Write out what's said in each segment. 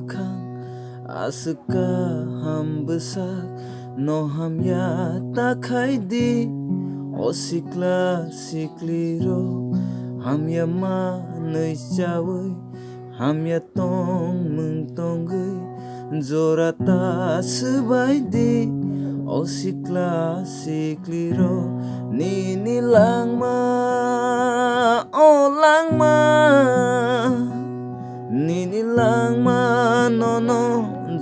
bakang asuka ham besak no ham ya takai di o sikla sikliro ham ya ma nei chawai ham ya tong mung tongai jorata sebai di o sikla sikliro ni langma o langma ni langma no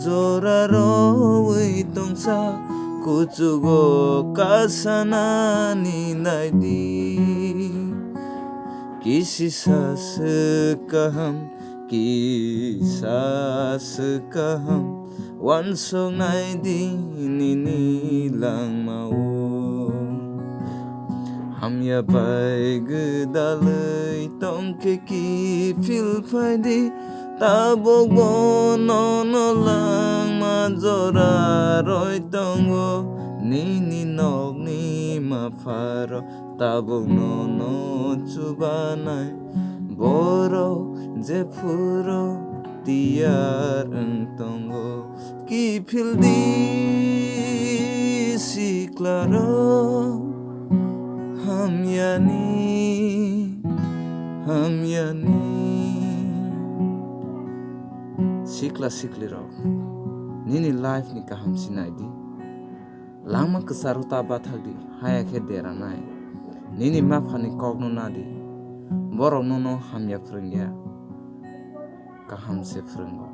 joraro wi tongsa kucugo kasana ni naidi kisisa sekaham kisah sekaham wansong naidi ni lang mau ham ya bai gedalai tong ke Kiphil faidi tabok bono no lang majora roi tongo ni nok ni mafaro tabok no chubanai boro je furo tiar tongo Kiphil di siklaro hamyani sikla sikliro nini life ni kaham sinaidi langma kesaruta bathagdi hayakhe deranai nini mafani kogno nadi borok no hamya frengya kaham se frenggo